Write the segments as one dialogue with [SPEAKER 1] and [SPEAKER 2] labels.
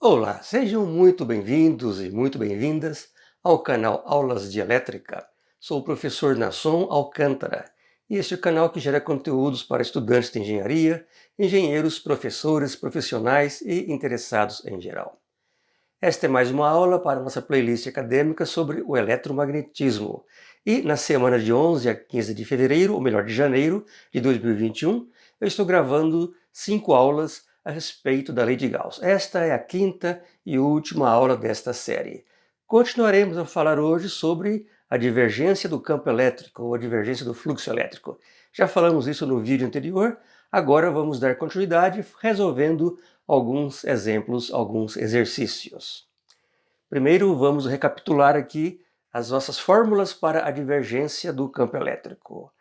[SPEAKER 1] Olá, sejam muito bem-vindos e muito bem-vindas ao canal Aulas de Elétrica. Sou o professor Nasson Alcântara e este é o canal que gera conteúdos para estudantes de engenharia, engenheiros, professores, profissionais e interessados em geral. Esta é mais uma aula para a nossa playlist acadêmica sobre o eletromagnetismo. E na semana de 11 a 15 de fevereiro, ou melhor, de janeiro de 2021, eu estou gravando 5 aulas a respeito da lei de Gauss. Esta é a quinta e última aula desta série. Continuaremos a falar hoje sobre a divergência do campo elétrico, ou a divergência do fluxo elétrico. Já falamos isso no vídeo anterior, agora vamos dar continuidade resolvendo alguns exemplos, alguns exercícios. Primeiro, vamos recapitular aqui as nossas fórmulas para a divergência do campo elétrico.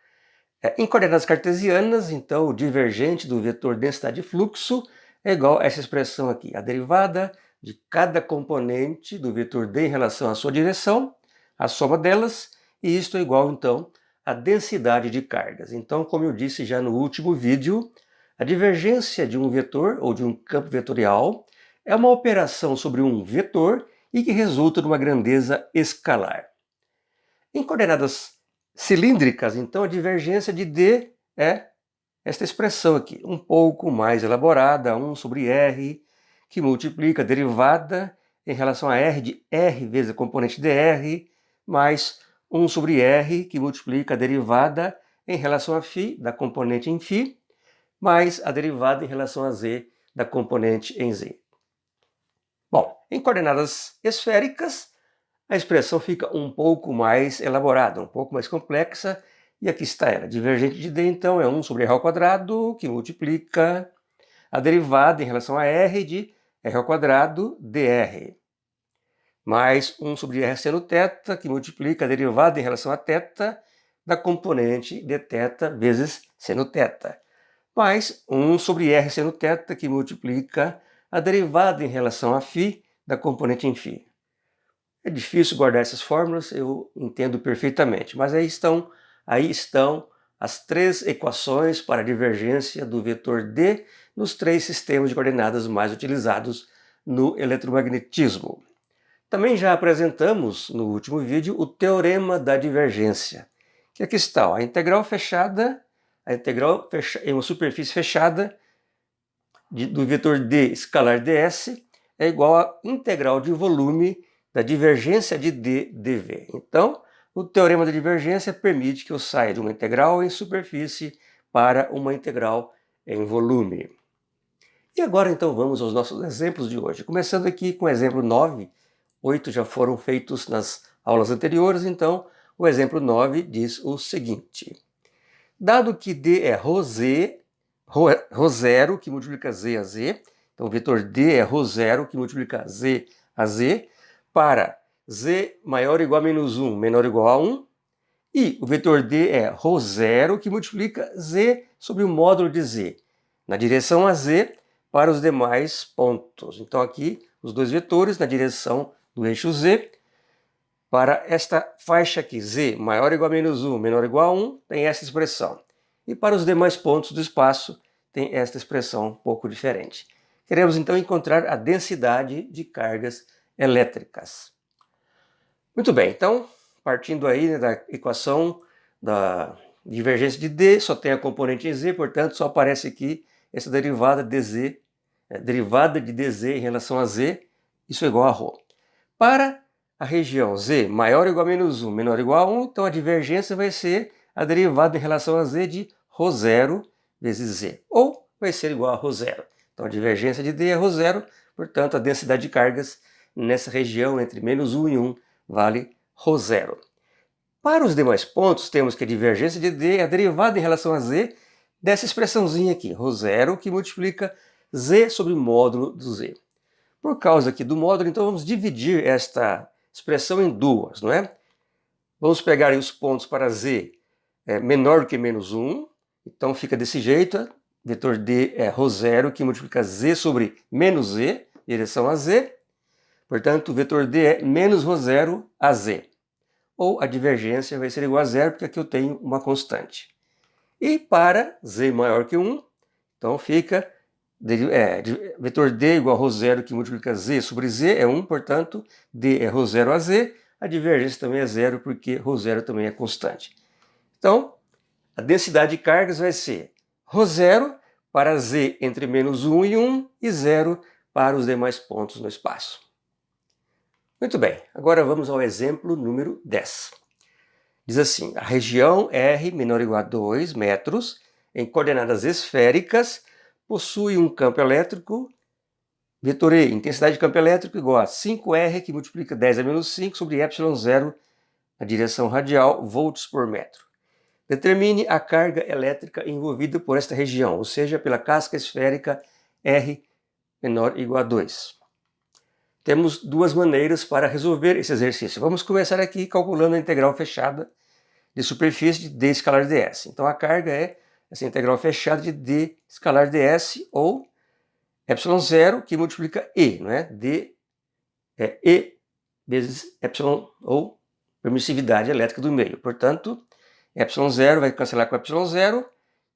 [SPEAKER 1] Em coordenadas cartesianas, então, o divergente do vetor densidade e fluxo é igual a essa expressão aqui, a derivada de cada componente do vetor D em relação à sua direção, a soma delas, e isto é igual, então, à densidade de cargas. Então, como eu disse já no último vídeo, a divergência de um vetor ou de um campo vetorial é uma operação sobre um vetor e que resulta numa grandeza escalar. Em coordenadas cilíndricas, então, a divergência de D é esta expressão aqui, um pouco mais elaborada, 1 sobre R, que multiplica a derivada em relação a R de R vezes a componente dr, mais 1 sobre R, que multiplica a derivada em relação a φ da componente em φ, mais a derivada em relação a z da componente em z. Bom, em coordenadas esféricas, a expressão fica um pouco mais elaborada, um pouco mais complexa, e aqui está ela. Divergente de D, então, é 1 sobre R ao quadrado, que multiplica a derivada em relação a R de R ao quadrado dr, mais 1 sobre R seno θ, que multiplica a derivada em relação a θ da componente dθ vezes seno θ, mais 1 sobre R seno θ, que multiplica a derivada em relação a φ da componente em φ. É difícil guardar essas fórmulas, eu entendo perfeitamente, mas aí estão as três equações para a divergência do vetor D nos três sistemas de coordenadas mais utilizados no eletromagnetismo. Também já apresentamos no último vídeo o teorema da divergência, que aqui está, a integral em uma superfície fechada do vetor D escalar ds é igual à integral de volume da divergência de D dV. Então, o teorema da divergência permite que eu saia de uma integral em superfície para uma integral em volume. E agora, então, vamos aos nossos exemplos de hoje. Começando aqui com o exemplo 9. 8 já foram feitos nas aulas anteriores, então o exemplo 9 diz o seguinte. Dado que D é ρ0, que multiplica Z a Z, então o vetor D é ρ0, que multiplica Z a Z, para Z maior ou igual a menos 1, menor ou igual a 1, e o vetor D é ρ0, que multiplica Z sobre o módulo de Z, na direção a Z, para os demais pontos. Então aqui, os dois vetores na direção do eixo Z, para esta faixa aqui, Z maior ou igual a menos 1, menor ou igual a 1, tem essa expressão. E para os demais pontos do espaço, tem esta expressão um pouco diferente. Queremos então encontrar a densidade de cargas elétricas. Muito bem, então, partindo aí da equação da divergência de D, só tem a componente em Z, portanto, só aparece aqui essa derivada dz, derivada de dz em relação a Z, isso é igual a ρ. Para a região Z maior ou igual a menos 1, menor ou igual a 1, então a divergência vai ser a derivada em relação a Z de ρ0 vezes Z, ou vai ser igual a ρ0. Então a divergência de D é ρ0, portanto a densidade de cargas nessa região entre menos 1 e 1 vale ρ0. Para os demais pontos, temos que a divergência de D é a derivada em relação a Z dessa expressãozinha aqui, ρ0, que multiplica Z sobre o módulo do Z. Por causa aqui do módulo, então vamos dividir esta expressão em duas, não é? Vamos pegar aí os pontos para Z menor do que menos 1, então fica desse jeito, vetor D é ρ0, que multiplica Z sobre menos Z, direção a Z, portanto o vetor D é menos ρ0 a Z. Ou a divergência vai ser igual a zero, porque aqui eu tenho uma constante. E para Z maior que 1, então fica vetor D igual a ρ0 que multiplica Z sobre Z é 1, portanto, D é ρ0 a Z. A divergência também é 0, porque ρ0 também é constante. Então, a densidade de cargas vai ser ρ0 para Z entre menos 1 e 1 e 0 para os demais pontos no espaço. Muito bem, agora vamos ao exemplo número 10. Diz assim, a região R menor ou igual a 2 metros, em coordenadas esféricas, possui um campo elétrico, vetor E, intensidade de campo elétrico igual a 5R, que multiplica 10 a menos 5 sobre ε0, na direção radial, volts por metro. Determine a carga elétrica envolvida por esta região, ou seja, pela casca esférica R menor ou igual a 2. Temos duas maneiras para resolver esse exercício. Vamos começar aqui calculando a integral fechada de superfície de d escalar ds. Então a carga é essa integral fechada de d escalar ds, ou ε0, que multiplica E, não é? D é E vezes ε, ou permissividade elétrica do meio. Portanto, ε0 vai cancelar com ε0,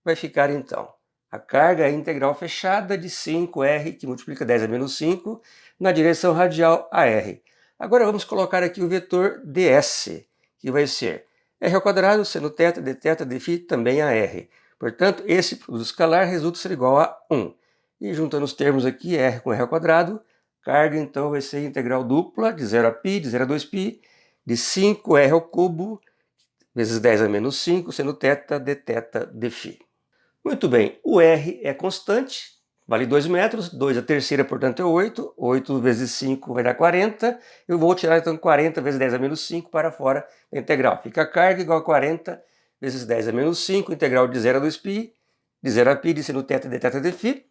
[SPEAKER 1] vai ficar então a carga é integral fechada de 5R, que multiplica 10 a menos 5, na direção radial AR. Agora vamos colocar aqui o vetor ds, que vai ser r ao quadrado, seno θ, dθ, dφ, também AR. Portanto, esse produto escalar resulta ser igual a 1. E juntando os termos aqui, r com r ao quadrado, carga então vai ser integral dupla de 0 a π, de 0 a 2π, de 5R ao cubo, vezes 10 a menos 5, seno θ, dθ, dφ. Muito bem, o R é constante, vale 2 metros, 2 a terceira, portanto, é 8. 8 vezes 5 vai dar 40. Eu vou tirar, então, 40 vezes 10 a menos 5 para fora da integral. Fica a carga igual a 40 vezes 10 a menos 5, integral de 0 a 2π, de 0 a π, de seno θ, dθ, dφ.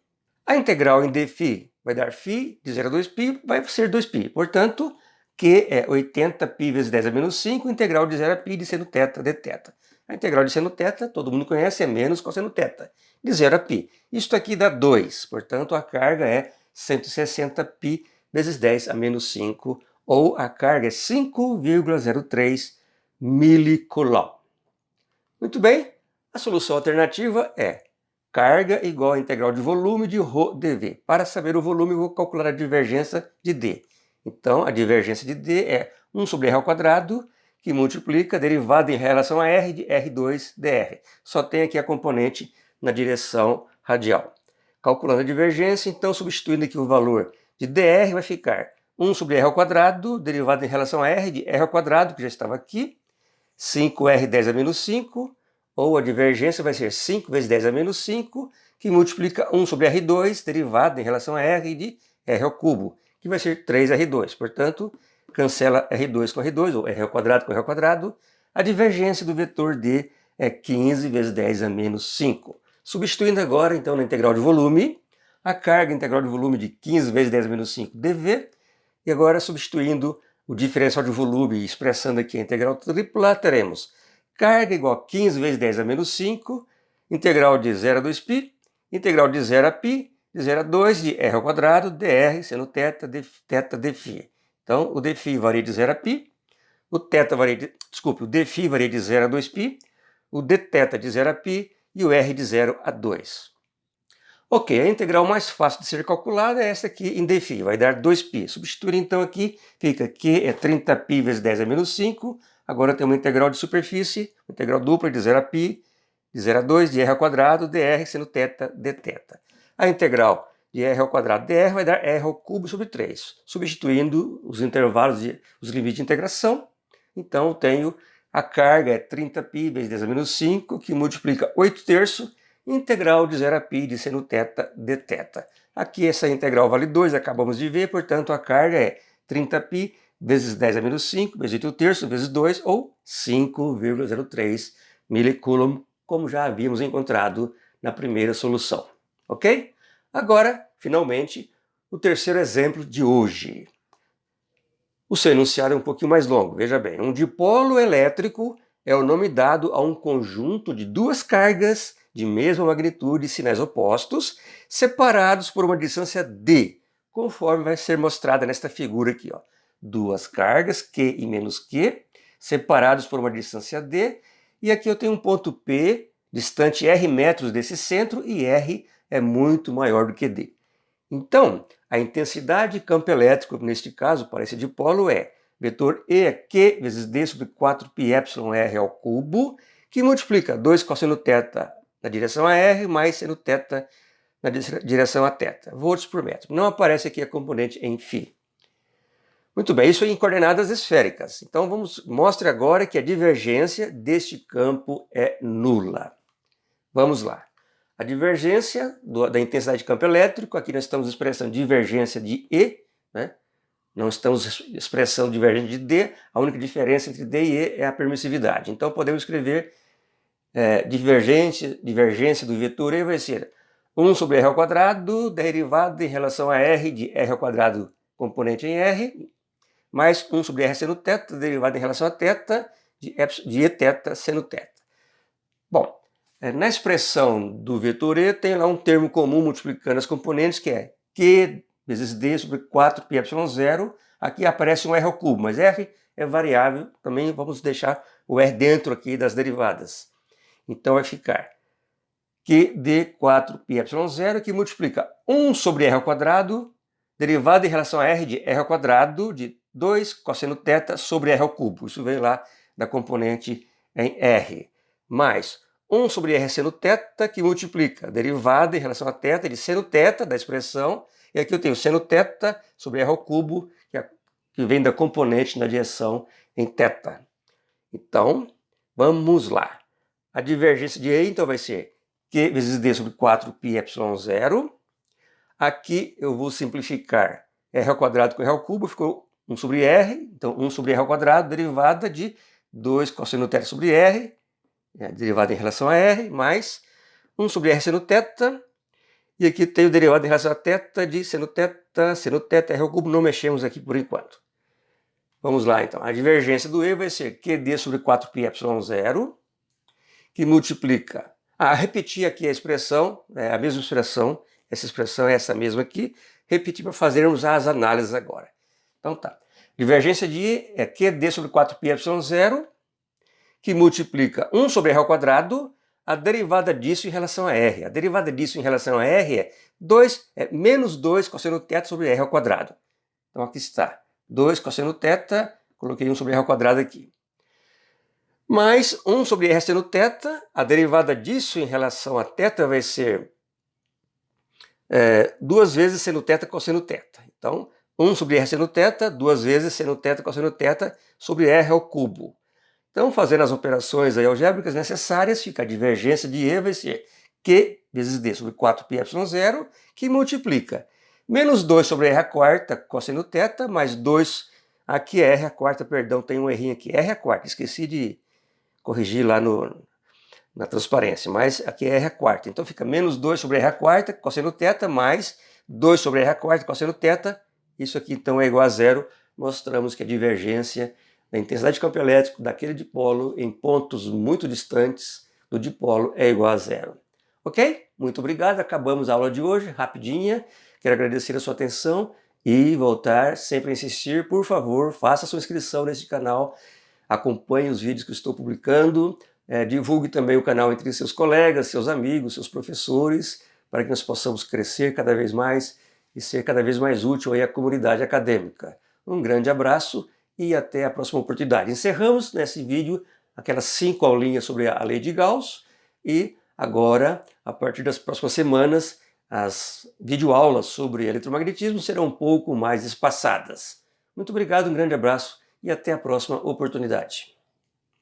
[SPEAKER 1] A integral em dφ vai dar φ, de 0 a 2π, vai ser 2π. Portanto, Q é 80π vezes 10 a menos 5, integral de 0 a π, de seno θ, dθ. A integral de seno θ, todo mundo conhece, é menos cosseno θ, de 0 a π. Isto aqui dá 2, portanto a carga é 160π vezes 10 a menos 5, ou a carga é 5,03 milicoulomb. Muito bem, a solução alternativa é carga igual a integral de volume de ρ dV. Para saber o volume, eu vou calcular a divergência de D. Então, a divergência de D é 1 sobre r ao quadrado, que multiplica a derivada em relação a R de R2 dr. Só tem aqui a componente na direção radial. Calculando a divergência, então, substituindo aqui o valor de dr, vai ficar 1 sobre r ao quadrado, derivada em relação a R de r ao quadrado, que já estava aqui, 5R 10 a menos 5, ou a divergência vai ser 5 vezes 10 a menos 5, que multiplica 1 sobre R2, derivada em relação a R de R ao cubo, que vai ser 3R2. Portanto, cancela R2 com R2, ou R ao quadrado com R ao quadrado. A divergência do vetor D é 15 vezes 10 a menos 5. Substituindo agora, então, na integral de volume, a carga integral de volume de 15 vezes 10 a menos 5 dV. E agora, substituindo o diferencial de volume e expressando aqui a integral tripla, teremos carga igual a 15 vezes 10 a menos 5, integral de 0 a 2π, integral de 0 a π, de 0 a 2 de r ao quadrado, dr, seno θ, dφ. Então, o dφ varia de 0 a π, o dφ varia de 0 a 2π, o dθ de 0 a π e o r de 0 a 2. Ok, a integral mais fácil de ser calculada é essa aqui em dφ, vai dar 2π. Substituir então aqui, fica que é 30π vezes 10 a menos 5, agora tem uma integral de superfície, integral dupla de 0 a π, de 0 a 2 de r ao quadrado, dr, seno θ, dθ. A integral de r ao quadrado dr vai dar r ao cubo sobre 3. Substituindo os intervalos, os limites de integração, então eu tenho a carga é 30π vezes 10 a menos 5, que multiplica 8 terços, integral de 0 a π de seno θ, dθ. Aqui essa integral vale 2, acabamos de ver, portanto a carga é 30π vezes 10 a menos 5, vezes 8 terços, vezes 2, ou 5,03 milicoulomb, como já havíamos encontrado na primeira solução. Ok? Agora, finalmente, o terceiro exemplo de hoje. O seu enunciado é um pouquinho mais longo, veja bem. Um dipolo elétrico é o nome dado a um conjunto de duas cargas de mesma magnitude e sinais opostos, separados por uma distância d, conforme vai ser mostrada nesta figura aqui. Ó. Duas cargas, Q e menos Q, separados por uma distância d, e aqui eu tenho um ponto P, distante R metros desse centro, e R é muito maior do que D. Então, a intensidade de campo elétrico, neste caso, para esse dipolo, é vetor E é Q vezes D sobre 4πr ao cubo, que multiplica 2 cosseno θ na direção a R mais seno θ na direção a θ, volts por metro. Não aparece aqui a componente em φ. Muito bem, isso em coordenadas esféricas. Então, mostre agora que a divergência deste campo é nula. Vamos lá. A divergência da intensidade de campo elétrico, aqui nós estamos expressando divergência de E, né? Não estamos expressando divergência de D, a única diferença entre D e E é a permissividade. Então podemos escrever divergência do vetor E vai ser 1 sobre R ao quadrado, derivada em relação a R de R ao quadrado componente em R, mais 1 sobre R seno θ, derivada em relação a θ de Eθ seno θ. Bom, na expressão do vetor E tem lá um termo comum multiplicando as componentes que é Q vezes D sobre 4πε0. Aqui aparece um R ao cubo, mas R é variável, também vamos deixar o R dentro aqui das derivadas. Então vai ficar QD 4πε0 que multiplica 1 sobre R ao quadrado, derivada em relação a R de R ao quadrado de 2 cosseno θ sobre R ao cubo. Isso vem lá da componente em R. Mais 1 sobre R seno θ, que multiplica a derivada em relação a θ de seno θ da expressão. E aqui eu tenho seno θ sobre R ao cubo, que vem da componente na direção em θ. Então, vamos lá. A divergência de E, então, vai ser Q vezes D sobre 4πε0. Aqui eu vou simplificar R ao quadrado com R ao cubo, ficou 1 sobre R. Então, 1 sobre R ao quadrado, derivada de 2 cosseno θ sobre R, derivada em relação a R, mais 1 sobre R seno θ. E aqui tem o derivado em relação a θ de seno θ, R ao cubo, não mexemos aqui por enquanto. Vamos lá então, a divergência do E vai ser QD sobre 4πε0, que multiplica, repetir aqui a expressão, a mesma expressão, essa expressão é essa mesma aqui, repetir para fazermos as análises agora. Então tá, divergência de E é QD sobre 4πε0, que multiplica 1 sobre R ao quadrado, a derivada disso em relação a R. A derivada disso em relação a R é menos 2 cosseno θ sobre R ao quadrado. Então aqui está, 2 cosseno θ, coloquei 1 sobre R ao quadrado aqui. Mais 1 sobre R seno θ, a derivada disso em relação a θ vai ser 2 vezes seno θ cosseno θ. Então, 1 sobre R seno θ, 2 vezes seno θ cosseno θ sobre R ao cubo. Então, fazendo as operações aí algébricas necessárias, fica a divergência de E vai ser Q vezes D sobre 4πε0, que multiplica menos 2 sobre R a quarta cosseno θ, mais 2, aqui é R a quarta, perdão, tem um errinho aqui, R a quarta, esqueci de corrigir lá na transparência, mas aqui é R a quarta, então fica menos 2 sobre R a quarta cosseno θ, mais 2 sobre R a quarta cosseno θ, isso aqui então é igual a zero, mostramos que a divergência da intensidade de campo elétrico daquele dipolo em pontos muito distantes do dipolo é igual a zero. Ok? Muito obrigado, acabamos a aula de hoje, rapidinha. Quero agradecer a sua atenção e voltar sempre a insistir, por favor, faça a sua inscrição nesse canal, acompanhe os vídeos que estou publicando, divulgue também o canal entre seus colegas, seus amigos, seus professores, para que nós possamos crescer cada vez mais e ser cada vez mais útil aí à comunidade acadêmica. Um grande abraço e até a próxima oportunidade. Encerramos nesse vídeo aquelas 5 aulinhas sobre a lei de Gauss e agora, a partir das próximas semanas, as videoaulas sobre eletromagnetismo serão um pouco mais espaçadas. Muito obrigado, um grande abraço e até a próxima oportunidade.